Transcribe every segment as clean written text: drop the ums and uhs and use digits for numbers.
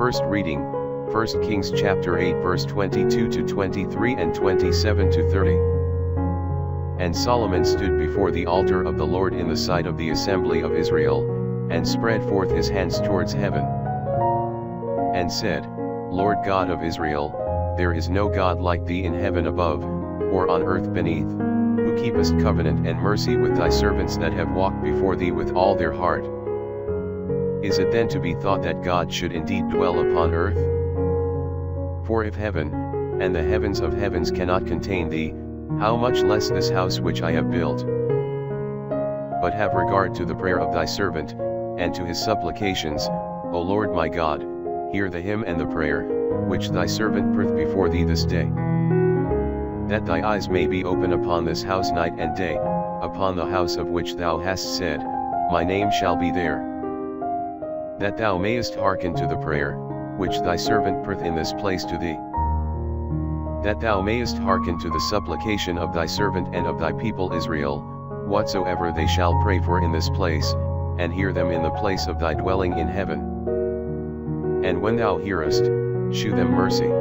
First reading, 1 Kings chapter 8 verse 22 to 23 and 27 to 30. And Solomon stood before the altar of the Lord in the sight of the assembly of Israel, and spread forth his hands towards heaven, and said, Lord God of Israel, there is no God like thee in heaven above, or on earth beneath, who keepest covenant and mercy with thy servants that have walked before thee with all their heart. Is it then to be thought that God should indeed dwell upon earth? For if heaven, and the heavens of heavens cannot contain thee, how much less this house which I have built? But have regard to the prayer of thy servant, and to his supplications, O Lord my God, hear the hymn and the prayer, which thy servant prayeth before thee this day. That thy eyes may be open upon this house night and day, upon the house of which thou hast said, my name shall be there. That thou mayest hearken to the prayer, which thy servant prayeth in this place to thee. That thou mayest hearken to the supplication of thy servant and of thy people Israel, whatsoever they shall pray for in this place, and hear them in the place of thy dwelling in heaven. And when thou hearest, shew them mercy.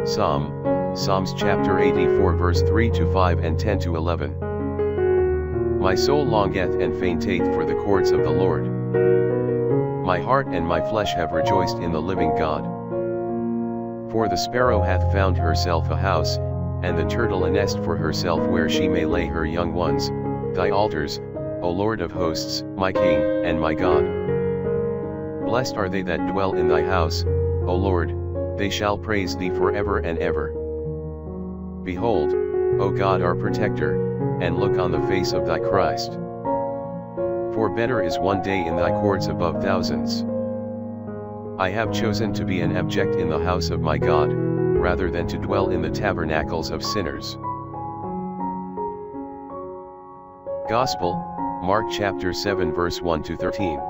Psalms chapter 84 verse 3 to 5 and 10 to 11. My soul longeth and fainteth for the courts of the Lord. My heart and my flesh have rejoiced in the living God. For the sparrow hath found herself a house, and the turtle a nest for herself where she may lay her young ones, thy altars, O Lord of hosts, my King, and my God. Blessed are they that dwell in thy house, O Lord, they shall praise thee forever and ever. Behold, O God our protector, and look on the face of thy Christ. For better is one day in thy courts above thousands. I have chosen to be an abject in the house of my God, rather than to dwell in the tabernacles of sinners. Gospel, Mark chapter 7 verse 1 to 13.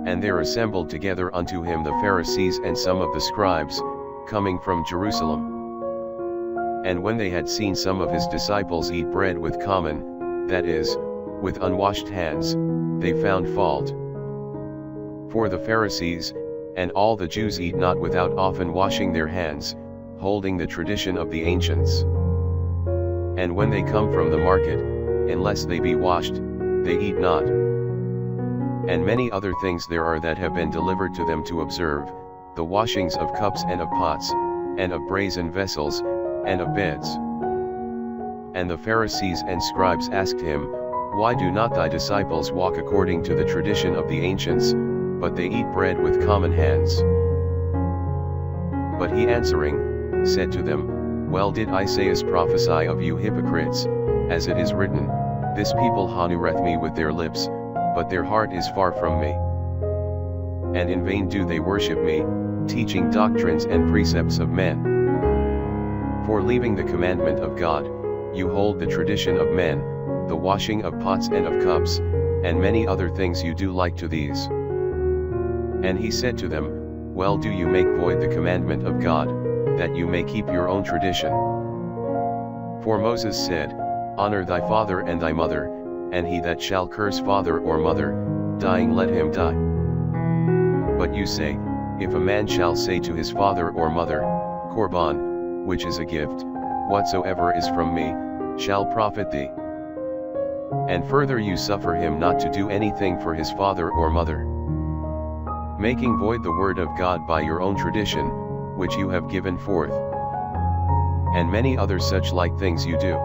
And there assembled together unto him the Pharisees and some of the scribes, coming from Jerusalem. And when they had seen some of his disciples eat bread with common, that is, with unwashed hands, they found fault. For the Pharisees, and all the Jews eat not without often washing their hands, holding the tradition of the ancients. And when they come from the market, unless they be washed, they eat not. And many other things there are that have been delivered to them to observe, the washings of cups and of pots, and of brazen vessels, and of beds. And the Pharisees and scribes asked him, Why do not thy disciples walk according to the tradition of the ancients, but they eat bread with common hands? But he answering, said to them, Well did Isaiah prophesy of you hypocrites, as it is written, This people honoureth me with their lips, but their heart is far from me. And in vain do they worship me, teaching doctrines and precepts of men. For leaving the commandment of God, you hold the tradition of men, the washing of pots and of cups, and many other things you do like to these. And he said to them, Well do you make void the commandment of God, that you may keep your own tradition. For Moses said, Honor thy father and thy mother, and he that shall curse father or mother, dying let him die. But you say, If a man shall say to his father or mother, Korban, which is a gift, whatsoever is from me, shall profit thee. And further you suffer him not to do anything for his father or mother, making void the word of God by your own tradition, which you have given forth. And many other such like things you do.